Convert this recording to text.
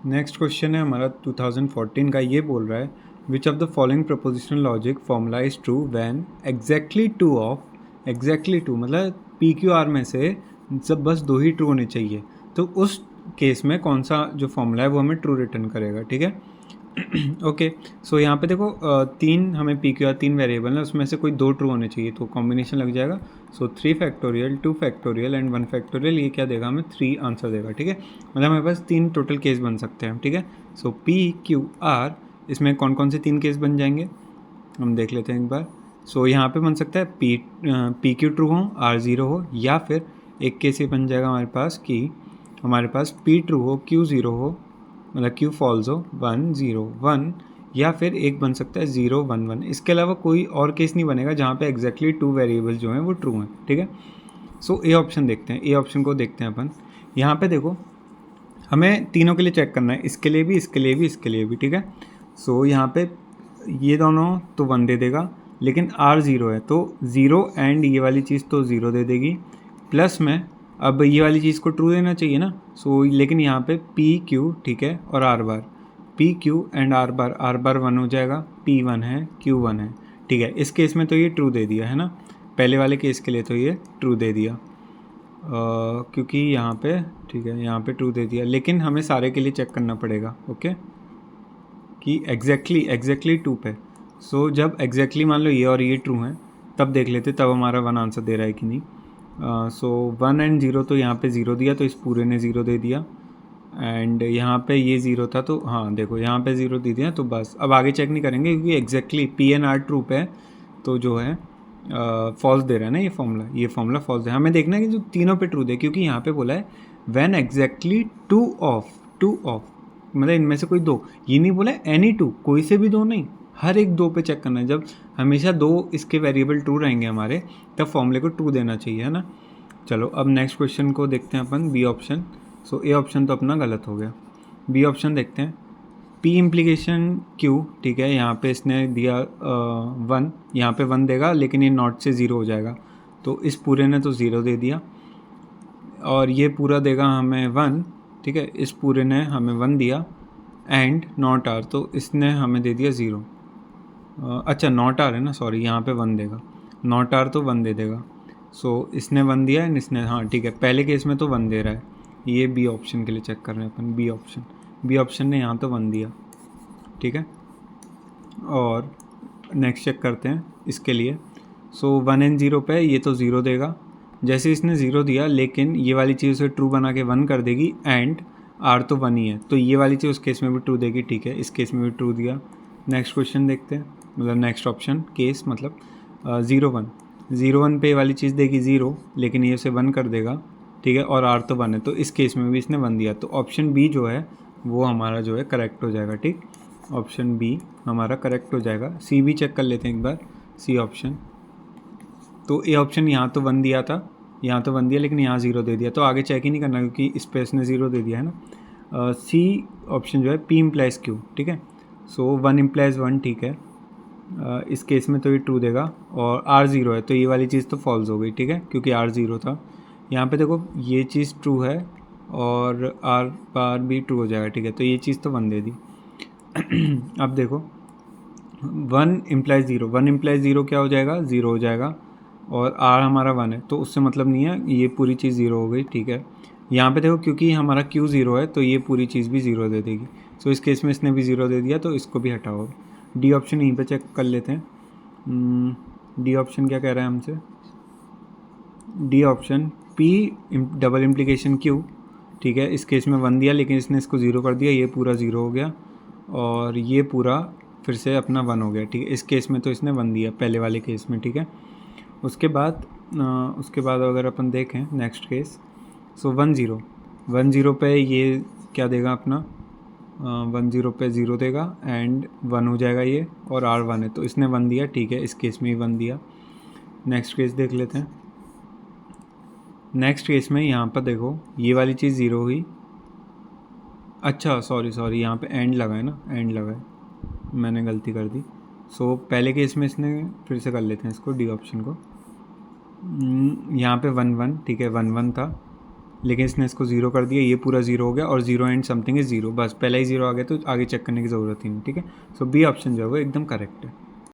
Next question है हमारा 2014 का। ये बोल रहा है which of the following propositional logic formula is true when exactly two मतलब पी क्यू आर में से जब बस दो ही ट्रू होने चाहिए, तो उस केस में कौन सा जो फॉर्मूला है वो हमें ट्रू रिटर्न करेगा। ठीक है। ओके, सो यहाँ पे देखो तीन हमें पी क्यू आर तीन वेरिएबल है, उसमें से कोई दो ट्रू होने चाहिए, तो कॉम्बिनेशन लग जाएगा। सो 3 फैक्टोरियल 2 फैक्टोरियल एंड 1 फैक्टोरियल, ये क्या देगा हमें 3 आंसर देगा। ठीक है, मतलब हमारे पास तीन टोटल केस बन सकते हैं। ठीक है, सो पी क्यू आर इसमें कौन कौन से तीन केस बन जाएंगे हम देख लेते हैं एक बार। सो यहाँ पे बन सकता है पी क्यू ट्रू हो, आर ज़ीरो हो, या फिर एक केस ये बन जाएगा हमारे पास कि हमारे पास पी ट्रू हो क्यू ज़ीरो हो, मतलब क्यू फॉल्स हो 1 0 1, या फिर एक बन सकता है 0 1 1। इसके अलावा कोई और केस नहीं बनेगा जहाँ पे एग्जैक्टली टू वेरिएबल जो हैं वो ट्रू हैं। ठीक है, सो ए ऑप्शन देखते हैं। ए ऑप्शन को देखते हैं अपन। यहाँ पे देखो हमें तीनों के लिए चेक करना है, इसके लिए भी, इसके लिए भी, इसके लिए भी। ठीक है, सो यहाँ पे ये दोनों तो 1 दे देगा, लेकिन आर ज़ीरो है तो 0 एंड ये वाली चीज़ तो 0 दे देगी, प्लस में अब ये वाली चीज़ को ट्रू देना चाहिए ना। सो लेकिन यहाँ पे पी क्यू, ठीक है, और are bar, P Q and are बार 1 हो जाएगा, पी 1 है क्यू 1 है। ठीक है, इस केस में तो ये ट्रू दे दिया है ना, पहले वाले केस के लिए तो ये ट्रू दे दिया क्योंकि यहाँ पे, ठीक है, यहाँ पे ट्रू दे दिया, लेकिन हमें सारे के लिए चेक करना पड़ेगा। ओके, कि एग्जैक्टली टू पे। सो जब एग्जैक्टली मान लो ये और ये ट्रू हैं तब देख लेते तब हमारा 1 आंसर दे रहा है कि नहीं। सो 1 एंड 0 तो यहाँ पे 0 दिया, तो इस पूरे ने 0 दे दिया, एंड यहाँ पे ये 0 था तो हाँ देखो यहाँ पे 0 दे दिया, तो बस अब आगे चेक नहीं करेंगे क्योंकि exactly P and R true पे, तो जो है फॉल्स दे रहा है ना ये फॉर्मूला फॉल्स दे। हमें देखना है कि जो तीनों पे ट्रू दे, क्योंकि यहाँ पे बोला है व्हेन एग्जैक्टली टू ऑफ मतलब इनमें से कोई दो, ये नहीं बोला एनी टू, कोई से भी दो नहीं, हर एक दो पे चेक करना है। जब हमेशा दो इसके वेरिएबल ट्रू रहेंगे हमारे, तब फॉर्मूले को ट्रू देना चाहिए, है ना। चलो अब नेक्स्ट क्वेश्चन को देखते हैं अपन, B option. So A option तो अपना गलत हो गया, बी ऑप्शन देखते हैं। पी इम्प्लीकेशन क्यू, ठीक है, यहाँ पे इसने दिया 1, यहाँ पे 1 देगा, लेकिन ये नॉट से 0 हो जाएगा, तो इस पूरे ने तो 0 दे दिया, और ये पूरा देगा हमें 1। ठीक है, इस पूरे ने हमें 1 दिया, एंड नॉट आर, तो इसने हमें दे दिया 0। अच्छा नॉट आर है ना, सॉरी, यहाँ पे 1 देगा, नॉट आर तो 1 दे देगा। सो इसने 1 दिया एंड इसने, हाँ ठीक है, पहले केस में तो 1 दे रहा है। ये बी ऑप्शन के लिए चेक कर रहे हैं अपन, बी ऑप्शन ने यहाँ तो 1 दिया। ठीक है, और नेक्स्ट चेक करते हैं इसके लिए। सो 1 एंड 0 पे ये तो 0 देगा, जैसे इसने 0 दिया, लेकिन ये वाली चीज़ उसे ट्रू बना के 1 कर देगी, एंड आर तो 1 ही है, तो ये वाली चीज़ उस केस में भी ट्रू देगी। ठीक है, इस केस में भी ट्रू दिया। नेक्स्ट क्वेश्चन देखते हैं, मतलब नेक्स्ट ऑप्शन केस, मतलब 0 1 पे वाली चीज़ देगी 0, लेकिन ये उसे 1 कर देगा। ठीक है, और आर तो 1 है, तो इस केस में भी इसने 1 दिया, तो ऑप्शन बी जो है वो हमारा जो है करेक्ट हो जाएगा। ठीक, ऑप्शन बी हमारा करेक्ट हो जाएगा। सी भी चेक कर लेते हैं एक बार, सी ऑप्शन। तो ए ऑप्शन यहाँ तो 1 दिया था, यहाँ तो 1 दिया, लेकिन यहाँ 0 दे दिया, तो आगे चेक ही नहीं करना क्योंकि इस पे इसने 0 दे दिया है ना। सी ऑप्शन जो है पी इम्प्लाइज क्यू, ठीक है, सो 1 इम्प्लाइज 1, ठीक है, इस केस में तो ये ट्रू देगा, और आर 0 है तो ये वाली चीज़ तो फॉल्स हो गई। ठीक है, क्योंकि आर 0 था। यहाँ पे देखो ये चीज़ ट्रू है और आर बार भी ट्रू हो जाएगा। ठीक है, तो ये चीज़ तो 1 दे दी। अब देखो 1 इम्प्लाइज 0, 1 इम्प्लाइज 0 क्या हो जाएगा, 0 हो जाएगा, और आर हमारा 1 है तो उससे मतलब नहीं है, ये पूरी चीज़ 0 हो गई। ठीक है, यहाँ पे देखो क्योंकि हमारा क्यू 0 है तो ये पूरी चीज़ भी 0 दे देगी, सो इस केस में इसने भी 0 दे दिया, तो इसको भी हटाओ। डी ऑप्शन यहीं पे चेक कर लेते हैं। डी ऑप्शन क्या कह रहा है हमसे, D option P double implication Q, ठीक है, इस केस में 1 दिया, लेकिन इसने इसको 0 कर दिया, ये पूरा 0 हो गया, और ये पूरा फिर से अपना 1 हो गया। ठीक है, इस केस में तो इसने 1 दिया पहले वाले केस में। ठीक है, उसके बाद अगर अपन देखें नेक्स्ट केस, सो 1 0 पे ये क्या देगा अपना, 1 0 पे 0 देगा, एंड 1 हो जाएगा ये, और आर 1 है तो इसने 1 दिया। ठीक है, इस केस में ही 1 दिया। नेक्स्ट केस देख लेते हैं। नेक्स्ट केस में यहाँ पर देखो ये वाली चीज़ 0 हुई, अच्छा सॉरी यहाँ पे एंड लगा है ना, एंड लगा है, मैंने गलती कर दी। सो पहले केस में इसने, फिर से कर लेते हैं इसको, डी ऑप्शन को। यहाँ पे 1 1, ठीक है, 1 1 था, लेकिन इसने इसको ज़ीरो कर दिया, ये पूरा ज़ीरो हो गया और zero and something is zero, बस पहला ही ज़ीरो आ गया तो आगे चेक करने की ज़रूरत ही नहीं, ठीक है। सो बी ऑप्शन जो है वो एकदम करेक्ट है।